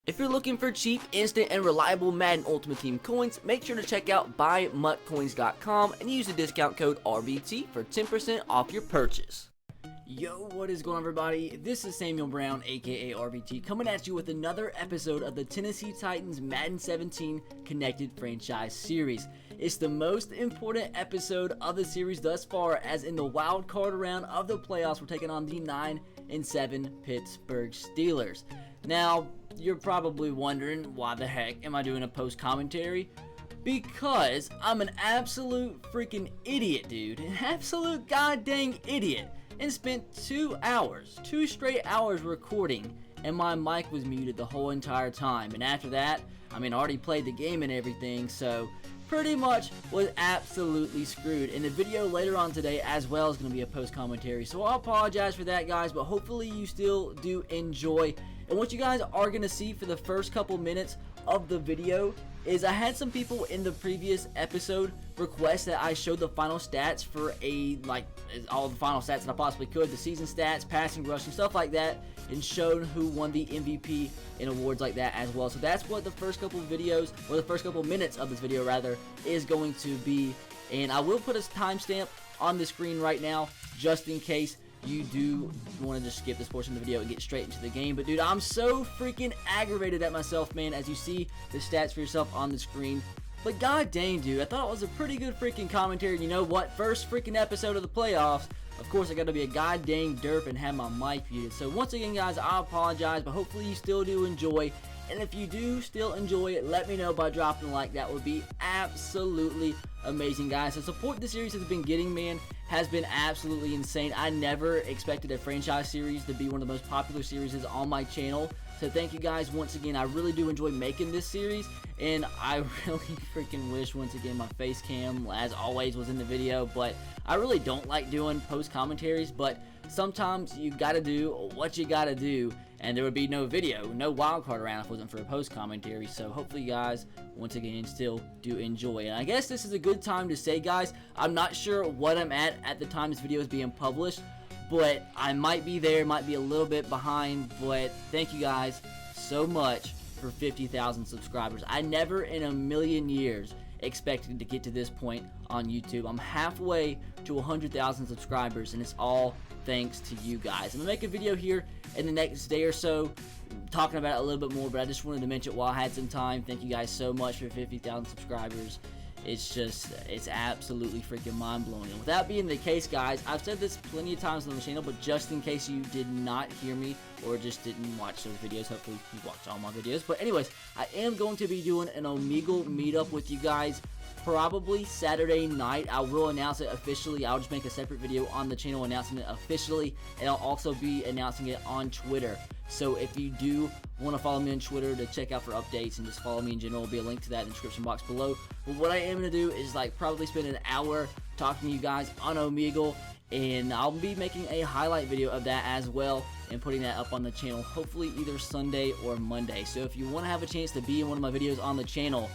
If you're looking for cheap, instant, and reliable Madden Ultimate Team coins, make sure to check out BuyMuttCoins.com and use the discount code RBT for 10% off your purchase. Yo, what is going on, everybody? This is Samuel Brown, aka RBT, coming at you with another episode of the Tennessee Titans Madden 17 Connected Franchise Series. It's the most important episode of the series thus far, as in the wild card round of the playoffs, we're taking on the 9-7 Pittsburgh Steelers. Now, you're probably wondering, why the heck am I doing a post commentary? Because I'm an absolute freaking idiot, dude. An absolute goddamn idiot. And spent 2 straight hours recording, and my mic was muted the whole entire time. And after that, I already played the game and everything, so pretty much was absolutely screwed. And the video later on today as well is going to be a post commentary, so I apologize for that, guys, but hopefully you still do enjoy. And what you guys are going to see for the first couple minutes of the video is I had some people in the previous episode request that I showed the final stats for all the final stats that I possibly could, the season stats, passing, rushing, stuff like that, and showed who won the MVP and awards like that as well. So that's what the first couple videos, or the first couple minutes of this video rather, is going to be. And I will put a timestamp on the screen right now just in case you do want to just skip this portion of the video and get straight into the game. But dude, I'm so freaking aggravated at myself, man, as you see the stats for yourself on the screen. But god dang, dude, I thought it was a pretty good freaking commentary. And you know what? First freaking episode of the playoffs. Of course, I got to be a god dang derp and have my mic muted. So once again, guys, I apologize, but hopefully you still do enjoy. And if you do still enjoy it, let me know by dropping a like. That would be absolutely amazing, guys. The support the series has been getting, man, has been absolutely insane. I never expected a franchise series to be one of the most popular series on my channel. So thank you guys once again. I really do enjoy making this series, and I really freaking wish once again my face cam, as always, was in the video. But I really don't like doing post commentaries, but sometimes you gotta do what you gotta do, and there would be no video, no wildcard round if it wasn't for a post commentary. So hopefully you guys once again still do enjoy. And I guess this is a good time to say, guys, I'm not sure what I'm at the time this video is being published, but I might be there, might be a little bit behind. But thank you guys so much for 50,000 subscribers. I never in a million years expected to get to this point on YouTube. I'm halfway to 100,000 subscribers, and it's all thanks to you guys. I'm gonna make a video here in the next day or so talking about it a little bit more, but I just wanted to mention it while I had some time. Thank you guys so much for 50,000 subscribers. It's absolutely freaking mind-blowing. And with that being the case, guys, I've said this plenty of times on the channel, but just in case you did not hear me or just didn't watch those videos, hopefully you watched all my videos. But anyways, I am going to be doing an Omegle meetup with you guys probably Saturday night. I will announce it officially. I'll just make a separate video on the channel announcing it officially, and I'll also be announcing it on Twitter. So if you do want to follow me on Twitter to check out for updates and just follow me in general, there'll be a link to that in the description box below. But what I am going to do is probably spend an hour talking to you guys on Omegle, and I'll be making a highlight video of that as well and putting that up on the channel hopefully either Sunday or Monday. So if you want to have a chance to be in one of my videos on the channel,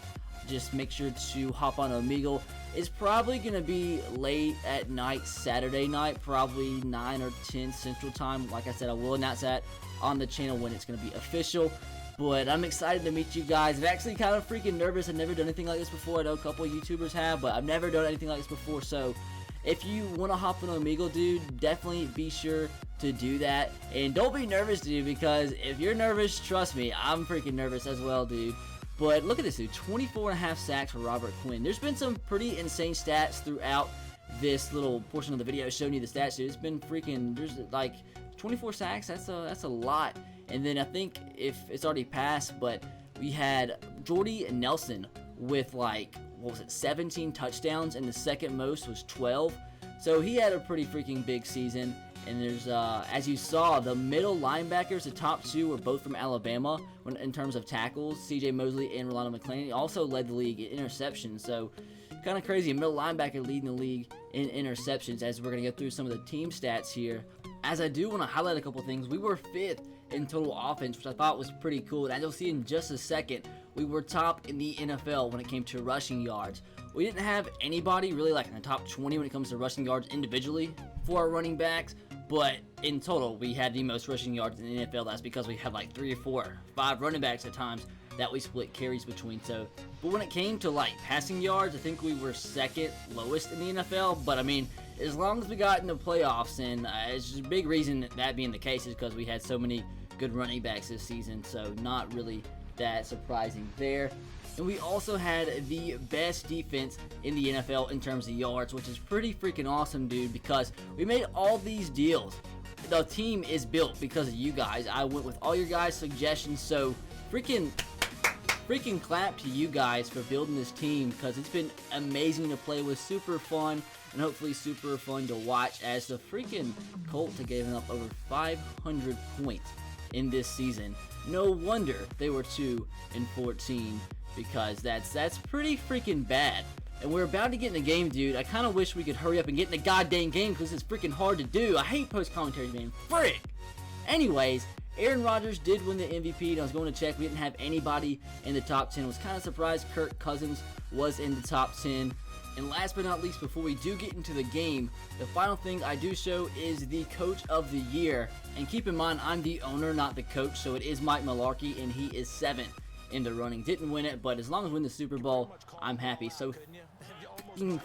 just make sure to hop on Omegle. It's probably going to be late at night, Saturday night, probably 9 or 10 Central Time. Like I said, I will announce that on the channel when it's going to be official. But I'm excited to meet you guys. I'm actually kind of freaking nervous. I've never done anything like this before. I know a couple of YouTubers have, but I've never done anything like this before. So if you want to hop on Omegle, dude, definitely be sure to do that. And don't be nervous, dude, because if you're nervous, trust me, I'm freaking nervous as well, dude. But look at this, dude. 24.5 sacks for Robert Quinn. There's been some pretty insane stats throughout this little portion of the video showing you the stats, dude. It's been freaking, there's like 24 sacks. That's a lot. And then I think if it's already passed, but we had Jordy Nelson with 17 touchdowns, and the second most was 12. So he had a pretty freaking big season. And there's, as you saw, the middle linebackers, the top two were both from Alabama in terms of tackles. C.J. Mosley and Rolando McClain. He also led the league in interceptions. So kind of crazy. A middle linebacker leading the league in interceptions, as we're going to go through some of the team stats here. As I do want to highlight a couple things, we were 5th in total offense, which I thought was pretty cool. And as you'll see in just a second, we were top in the NFL when it came to rushing yards. We didn't have anybody really in the top 20 when it comes to rushing yards individually for our running backs, but in total, we had the most rushing yards in the NFL. That's because we had like 3 or 4, 5 running backs at times that we split carries between. So, but when it came to like passing yards, I think we were second lowest in the NFL. But I mean, as long as we got in the playoffs, and it's just a big reason that being the case is because we had so many good running backs this season. So not really that surprising there. And we also had the best defense in the NFL in terms of yards, which is pretty freaking awesome, dude, because we made all these deals. The team is built because of you guys. I went with all your guys' suggestions, so freaking clap to you guys for building this team, because it's been amazing to play with, super fun, and hopefully super fun to watch, as the freaking Colts have given up over 500 points in this season. No wonder they were 2-14, because that's pretty freaking bad. And we're about to get in the game, dude. I kind of wish we could hurry up and get in the goddamn game, because it's freaking hard to do. I hate post-commentaries, man. Frick! Anyways, Aaron Rodgers did win the MVP, and I was going to check. We didn't have anybody in the top 10. I was kind of surprised Kirk Cousins was in the top 10. And last but not least, before we do get into the game, the final thing I do show is the Coach of the Year. And keep in mind, I'm the owner, not the coach, so it is Mike Mularkey, and he is 7th in the running. Didn't win it, but as long as we win the Super Bowl, I'm happy. So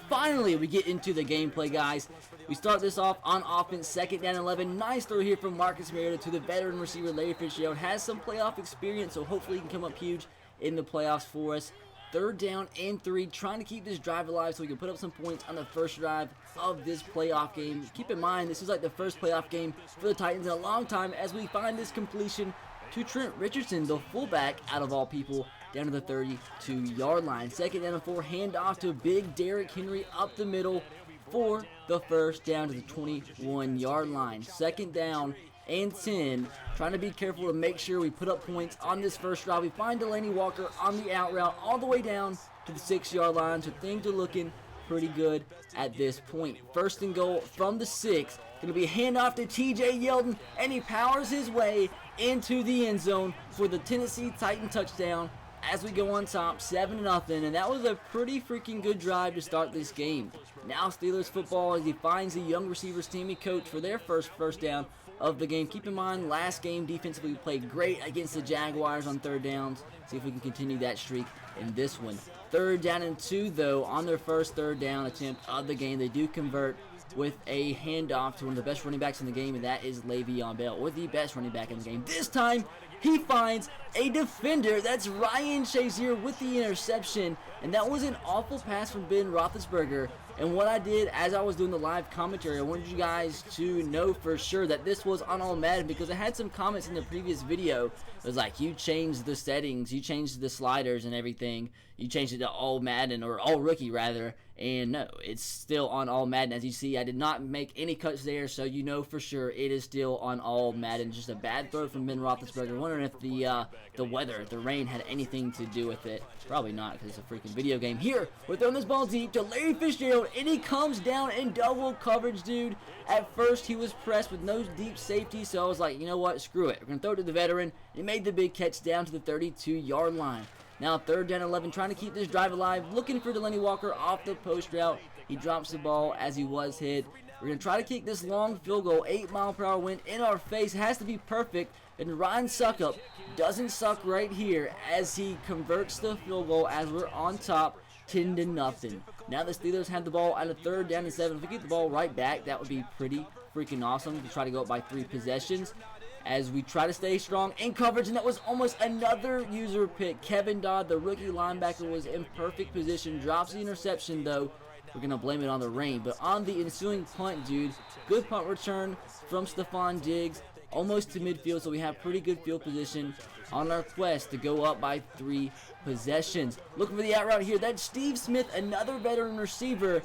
finally, we get into the gameplay, guys. We start this off on offense, 2nd down 11. Nice throw here from Marcus Mariota to the veteran receiver, Larry Fitzgerald. Has some playoff experience, so hopefully he can come up huge in the playoffs for us. 3rd down and 3, trying to keep this drive alive so we can put up some points on the first drive of this playoff game. Keep in mind, this is like the first playoff game for the Titans in a long time, as we find this completion to Trent Richardson, the fullback, out of all people, down to the 32-yard line. 2nd down and 4, handoff to big Derrick Henry up the middle for the first down to the 21-yard line. 2nd down and 10, trying to be careful to make sure we put up points on this first drive. We find Delaney Walker on the out route all the way down to the 6-yard line, so things are looking pretty good at this point. 1st and goal from the 6, going to be a handoff to TJ Yeldon, and he powers his way into the end zone for the Tennessee Titan touchdown as we go on top 7-0, and that was a pretty freaking good drive to start this game. Now Steelers football, as he finds the young receivers team he coached for their first down of the game. Keep in mind, last game defensively we played great against the Jaguars on 3rd downs. See if we can continue that streak in this one. 3rd down and 2, though, on their first 3rd down attempt of the game. They do convert with a handoff to one of the best running backs in the game, and that is Le'Veon Bell, or the best running back in the game. This time, he finds a defender. That's Ryan Shazier with the interception, and that was an awful pass from Ben Roethlisberger. And what I did as I was doing the live commentary, I wanted you guys to know for sure that this was on All Madden, because I had some comments in the previous video. It was like, you changed the settings, you changed the sliders and everything. You changed it to All Madden, or All Rookie rather. And no, it's still on All Madden. As you see, I did not make any cuts there, so you know for sure it is still on All Madden. Just a bad throw from Ben Roethlisberger. Wondering if the weather, the rain, had anything to do with it. Probably not, because it's a freaking video game. Here, we're throwing this ball deep to Larry Fitzgerald, and he comes down in double coverage, dude. At first, he was pressed with no deep safety, so I was like, you know what, screw it. We're going to throw it to the veteran. He made the big catch down to the 32-yard line. Now 3rd down 11, trying to keep this drive alive, looking for Delaney Walker off the post route. He drops the ball as he was hit. We're going to try to kick this long field goal. 8-mile-per-hour wind in our face. It has to be perfect. And Ryan Suckup doesn't suck right here as he converts the field goal as we're on top 10-0. Now the Steelers have the ball at a 3rd down and 7. If we get the ball right back, that would be pretty freaking awesome to try to go up by 3 possessions. As we try to stay strong in coverage, and that was almost another user pick. Kevin Dodd, the rookie linebacker, was in perfect position. Drops the interception, though. We're going to blame it on the rain. But on the ensuing punt, dude, good punt return from Stephon Diggs, almost to midfield, so we have pretty good field position on our quest to go up by 3 possessions. Looking for the out route here. That's Steve Smith, another veteran receiver.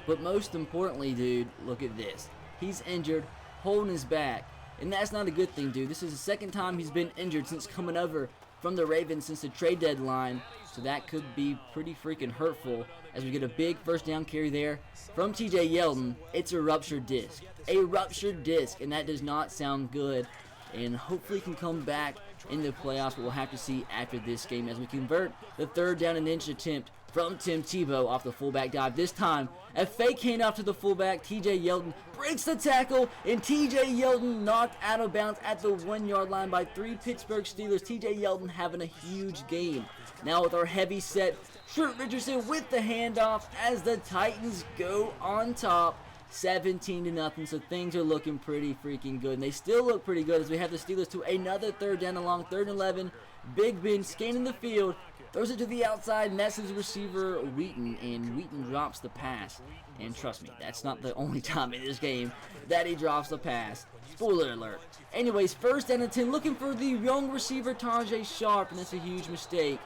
But most importantly, dude, look at this. He's injured, holding his back. And that's not a good thing, dude. This is the 2nd time he's been injured since coming over from the Ravens since the trade deadline. So that could be pretty freaking hurtful as we get a big 1st down carry there from TJ Yeldon. It's a ruptured disc. A ruptured disc, and that does not sound good. And hopefully can come back in the playoffs, but we'll have to see after this game as we convert the 3rd down and inch attempt from Tim Tebow off the fullback dive. This time, a fake handoff to the fullback. TJ Yeldon breaks the tackle, and TJ Yeldon knocked out of bounds at the 1-yard line by 3 Pittsburgh Steelers. TJ Yeldon having a huge game. Now with our heavy set, Trent Richardson with the handoff as the Titans go on top. 17-0, so things are looking pretty freaking good, and they still look pretty good as we have the Steelers to another 3rd down and long, 3rd and 11. Big Ben scanning the field, throws it to the outside, and that's his receiver Wheaton, and Wheaton drops the pass. And trust me, that's not the only time in this game that he drops the pass. Spoiler alert. Anyways, 1st down and 10, looking for the young receiver Tajay Sharp, and that's a huge mistake.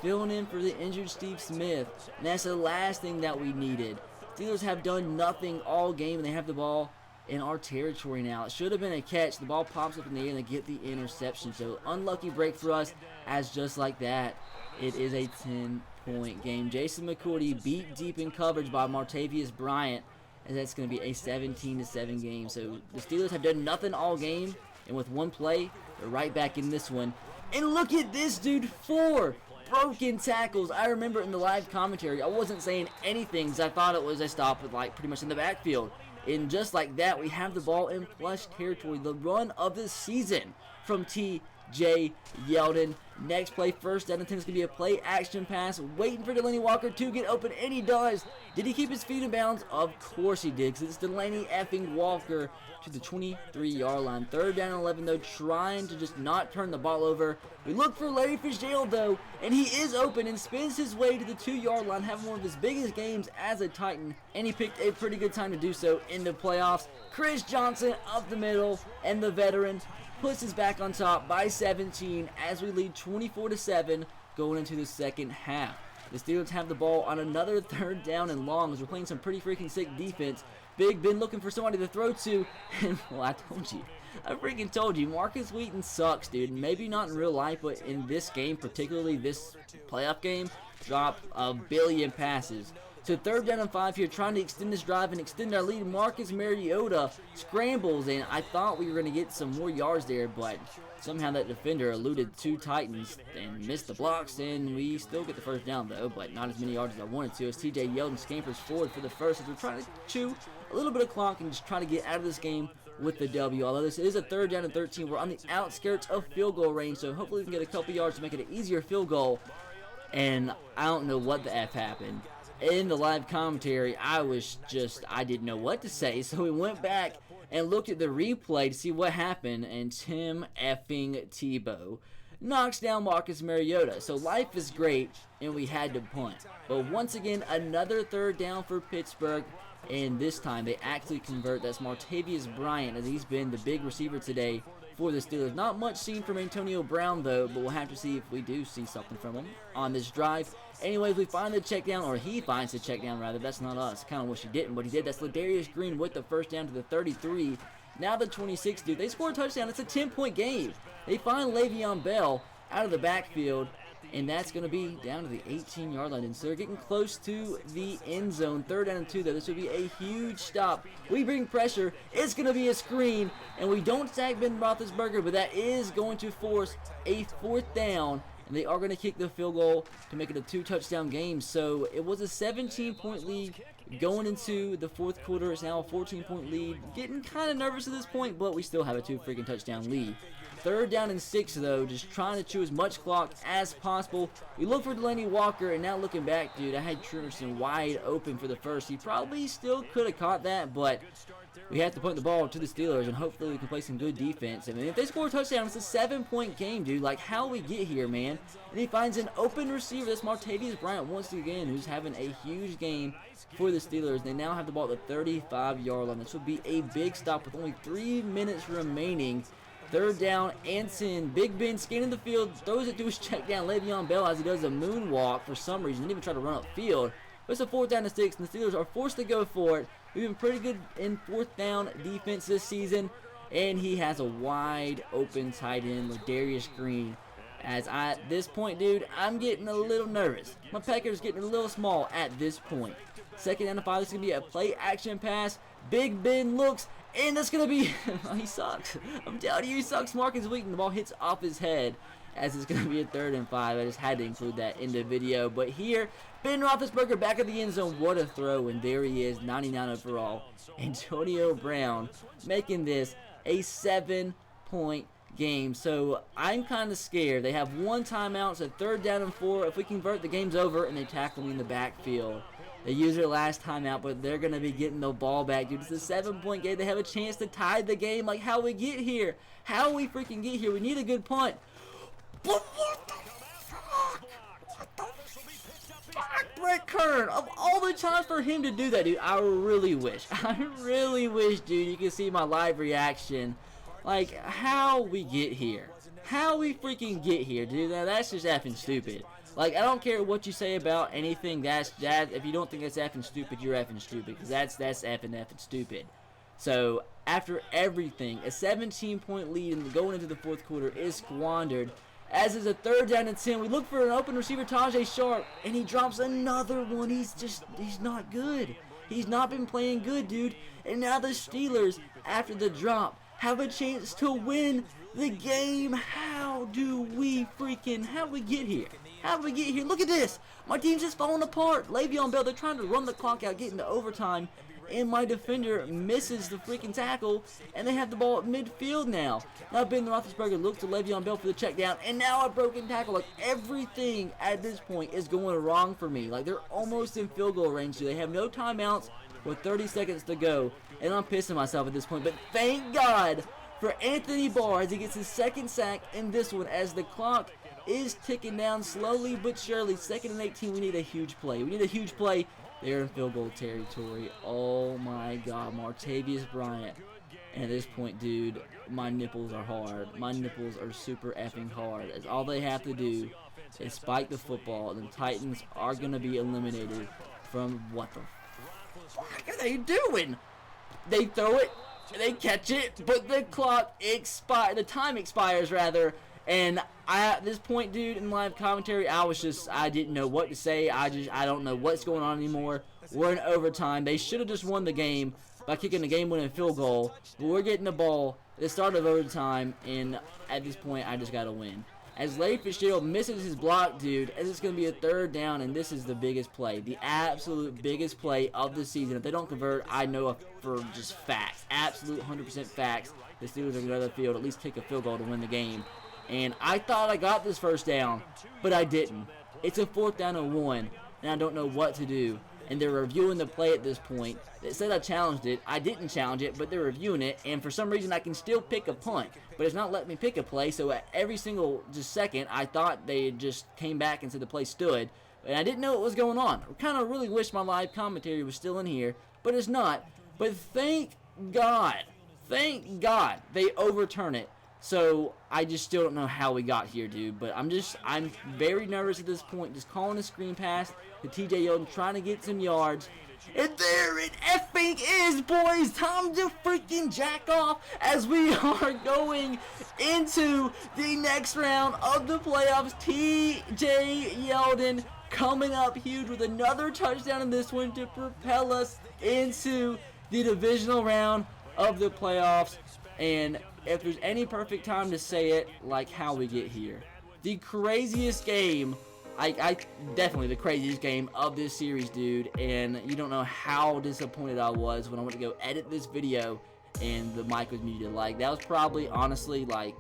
Filling in for the injured Steve Smith, and that's the last thing that we needed. Steelers have done nothing all game, and they have the ball in our territory now. It should have been a catch. The ball pops up in the air, and they get the interception. So unlucky break for us, as just like that, it is a 10-point game. Jason McCourty beat deep in coverage by Martavius Bryant, and that's going to be a 17-7 game. So the Steelers have done nothing all game, and with one play, they're right back in this one. And look at this dude, 4 broken tackles. I remember in the live commentary, I wasn't saying anything because I thought it was a stop with like pretty much in the backfield. And just like that, we have the ball in plush territory. The run of the season from T.J. Yeldon. Next play, 1st down and 10 is going to be a play action pass. Waiting for Delaney Walker to get open, and he does. Did he keep his feet in bounds? Of course he did, because it's Delaney effing Walker to the 23-yard line. 3rd down and 11, though, trying to just not turn the ball over. We look for Larry Fitzgerald, though, and he is open and spins his way to the 2-yard line, having one of his biggest games as a Titan, and he picked a pretty good time to do so in the playoffs. Chris Johnson up the middle, and the veteran puts us back on top by 17 as we lead 24-7 going into the 2nd half. The Steelers have the ball on another 3rd down and long as we're playing some pretty freaking sick defense. Big Ben looking for somebody to throw to, and well, I freaking told you, Marcus Wheaton sucks, dude. Maybe not in real life, but in this game, particularly this playoff game, dropped a billion passes. So 3rd down and 5 here, trying to extend this drive and extend our lead. Marcus Mariota scrambles, and I thought we were going to get some more yards there, but somehow that defender eluded 2 Titans and missed the blocks, and we still get the 1st down, though, but not as many yards as I wanted to, as TJ Yeldon scampers forward for the first, as we're trying to chew a little bit of clock and just try to get out of this game with the W. Although this is a 3rd down and 13, we're on the outskirts of field goal range, so hopefully we can get a couple yards to make it an easier field goal, and I don't know what the F happened. In the live commentary, I didn't know what to say, so we went back and looked at the replay to see what happened, and Tim effing Tebow knocks down Marcus Mariota. So life is great, and we had to punt. But once again, another 3rd down for Pittsburgh, and this time they actually convert. That's Martavius Bryant, as he's been the big receiver today for the Steelers. Not much seen from Antonio Brown, though, but we'll have to see if we do see something from him on this drive. Anyways, we find the check down, or he finds the check down, rather. That's not us. Kind of wish he didn't, but he did. That's Ladarius Green with the 1st down to the 33. Now the 26, dude. They score a touchdown. It's a 10-point game. They find Le'Veon Bell out of the backfield, and that's going to be down to the 18-yard line. And so they're getting close to the end zone. 3rd down and 2, though. This would be a huge stop. We bring pressure. It's going to be a screen, and we don't sack Ben Roethlisberger, but that is going to force a 4th down. And they are going to kick the field goal to make it a 2-touchdown game. So it was a 17-point lead going into the 4th quarter. It's now a 14-point lead. Getting kind of nervous at this point, but we still have a 2-touchdown lead. 3rd down and 6, though, just trying to chew as much clock as possible. We look for Delaney Walker, and now looking back, dude, I had Trimmerson wide open for the first. He probably still could have caught that, but we have to punt the ball to the Steelers, and hopefully we can play some good defense. I mean, if they score a touchdown, it's a 7-point game, dude. Like, how we get here, man? And he finds an open receiver. That's Martavius Bryant once again, who's having a huge game for the Steelers. They now have the ball at the 35-yard line. This will be a big stop with only 3 minutes remaining. 3rd down and 10. Big Ben scanning the field, throws it to his check down Le'Veon Bell as he does a moonwalk for some reason. Didn't even try to run upfield. But it's a 4th down and 6, and the Steelers are forced to go for it. We've been pretty good in 4th down defense this season, and he has a wide open tight end, Ladarius Green. As at this point, dude, I'm getting a little nervous. My pecker's getting a little small at this point. 2nd down and 5, this is going to be a play action pass. Big Ben looks, And that's going to be, he sucks. I'm telling you, he sucks. Mark is weak, and the ball hits off his head as it's going to be a 3rd and 5. I just had to include that in the video. But here, Ben Roethlisberger back at the end zone. What a throw, and there he is, 99 overall. Antonio Brown making this a 7-point game. So I'm kind of scared. They have 1 timeout, so 3rd down and 4. If we convert, the game's over, and they tackle me in the backfield. They use their last timeout, but they're going to be getting the ball back, dude. It's a 7-point game. They have a chance to tie the game. Like, how we get here? How we freaking get here? We need a good punt. But what the fuck? What the fuck, Brett Kern? Of all the times for him to do that, dude, I really wish, dude, you can see my live reaction. Like, how we get here. How we freaking get here, dude. That's just effing stupid. Like, I don't care what you say about anything. That if you don't think that's effing stupid, you're effing stupid. Because that's effing stupid. So, after everything, a 17-point lead and going into the 4th quarter is squandered. As is a 3rd down and 10. We look for an open receiver, Tajay Sharp, and he drops another one. He's not good. He's not been playing good, dude. And now the Steelers, after the drop, have a chance to win the game. How do we get here? How do we get here? Look at this. My team's just falling apart. Le'Veon Bell, they're trying to run the clock out, get into overtime, and my defender misses the freaking tackle, and they have the ball at midfield now. Now Ben Roethlisberger looks to Le'Veon Bell for the check down, and now a broken tackle. Like, everything at this point is going wrong for me. Like, they're almost in field goal range. They have no timeouts with 30 seconds to go, and I'm pissing myself at this point. But thank God for Anthony Barr as he gets his 2nd sack in this one, as the clock is ticking down slowly but surely. 2nd and 18. We need a huge play. They're in field goal territory. Oh my God, Martavius Bryant. And at this point, dude, my nipples are hard. My nipples are super effing hard. As all they have to do is spike the football, and the Titans are gonna be eliminated from what the fuck are they doing? They throw it, they catch it, but the time expires rather. And at this point, dude, in live commentary, I didn't know what to say. I don't know what's going on anymore. We're in overtime. They should have just won the game by kicking the game-winning field goal. But we're getting the ball at the start of overtime, and at this point, I just got to win. As Larry Fitzgerald misses his block, dude, as it's going to be a 3rd down, and this is the biggest play. The absolute biggest play of the season. If they don't convert, I know for just facts. Absolute 100% facts. The Steelers are going to go to the field, at least kick a field goal to win the game. And I thought I got this 1st down, but I didn't. It's a 4th down and 1, and I don't know what to do. And they're reviewing the play at this point. They said I challenged it. I didn't challenge it, but they're reviewing it. And for some reason, I can still pick a punt, but it's not letting me pick a play. So at every single second, I thought they just came back and said the play stood. And I didn't know what was going on. I kind of really wish my live commentary was still in here, but it's not. But thank God they overturn it. So I just still don't know how we got here, dude. But I'm very nervous at this point. Just calling a screen pass to TJ Yeldon, trying to get some yards. And there it effing is, boys. Time to freaking jack off as we are going into the next round of the playoffs. TJ Yeldon coming up huge with another touchdown in this one to propel us into the divisional round of the playoffs. And if there's any perfect time to say it, like how we get here. The craziest game, definitely the craziest game of this series, dude. And you don't know how disappointed I was when I went to go edit this video and the mic was muted. Like, that was probably, honestly, like,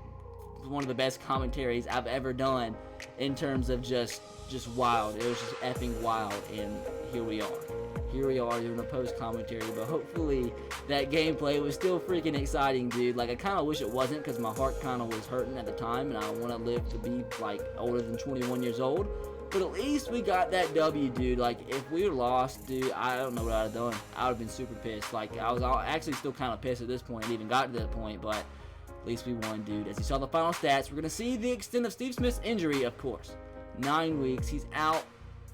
one of the best commentaries I've ever done in terms of just wild. It was just effing wild, and here we are. Here we are doing a post commentary, but hopefully that gameplay was still freaking exciting, dude. Like, I kind of wish it wasn't, because my heart kind of was hurting at the time, and I want to live to be, like, older than 21 years old. But at least we got that W, dude. Like, if we were lost, dude, I don't know what I'd have done. I would have been super pissed. Like, I was actually still kind of pissed at this point. I even got to that point, but at least we won, dude. As you saw the final stats, we're going to see the extent of Steve Smith's injury, of course. 9 weeks. He's out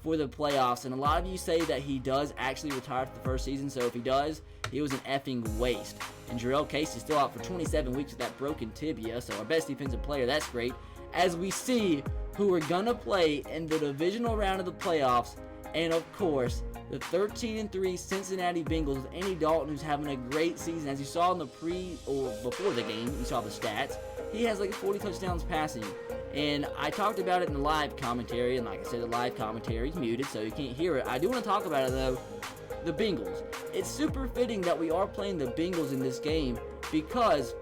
for the playoffs, and a lot of you say that he does actually retire for the first season, so if he does, he was an effing waste. And Jarrell Casey is still out for 27 weeks with that broken tibia, so our best defensive player, that's great. As we see who we're gonna play in the divisional round of the playoffs, and of course, the 13-3 Cincinnati Bengals with Andy Dalton, who's having a great season. As you saw in the before the game, you saw the stats. He has like 40 touchdowns passing. And I talked about it in the live commentary, and like I said, the live commentary is muted, so you can't hear it. I do want to talk about it though, the Bengals. It's super fitting that we are playing the Bengals in this game, because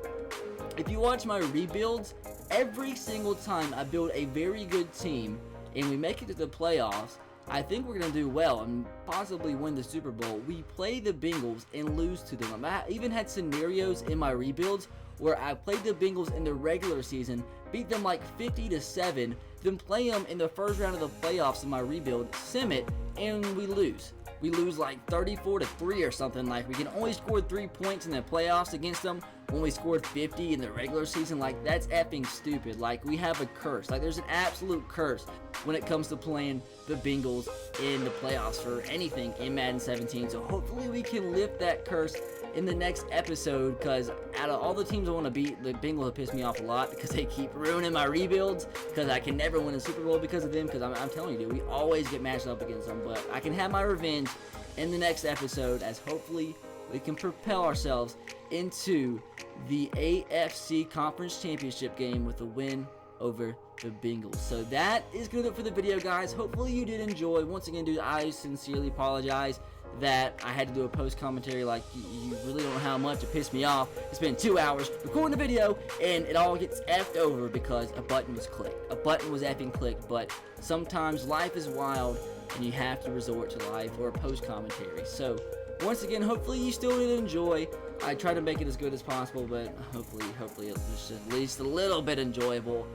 if you watch my rebuilds, every single time I build a very good team and we make it to the playoffs, I think we're going to do well and possibly win the Super Bowl. We play the Bengals and lose to them. I even had scenarios in my rebuilds where I played the Bengals in the regular season, beat them like 50-7, then play them in the first round of the playoffs in my rebuild, sim it, and we lose. We lose like 34-3 or something. Like, we can only score 3 points in the playoffs against them when we scored 50 in the regular season. Like, that's effing stupid. Like, we have a curse. Like, there's an absolute curse when it comes to playing the Bengals in the playoffs for anything in Madden 17. So hopefully we can lift that curse in the next episode, because out of all the teams I want to beat, the Bengals have pissed me off a lot because they keep ruining my rebuilds, because I can never win a Super Bowl because of them, because I'm telling you, dude, we always get matched up against them. But I can have my revenge in the next episode, as hopefully we can propel ourselves into the AFC Conference Championship game with a win over the Bengals. So that is going to do it for the video, guys. Hopefully you did enjoy. Once again, dude, I sincerely apologize that I had to do a post commentary. Like, you really don't know how much it pissed me off. It's been 2 hours recording the video and it all gets effed over because a button was clicked. A button was effing clicked. But sometimes life is wild and you have to resort to live or a post commentary. So once again, hopefully you still did enjoy. I try to make it as good as possible, but hopefully it's at least a little bit enjoyable.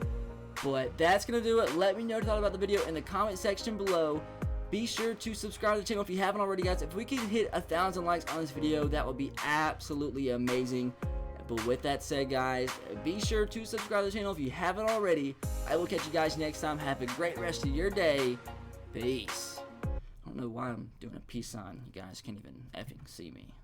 But that's going to do it. Let me know what you thought about the video in the comment section below. Be sure to subscribe to the channel if you haven't already, guys. If we can hit 1,000 likes on this video, that would be absolutely amazing. But with that said, guys, be sure to subscribe to the channel if you haven't already. I will catch you guys next time. Have a great rest of your day. Peace. I don't know why I'm doing a peace sign. You guys can't even effing see me.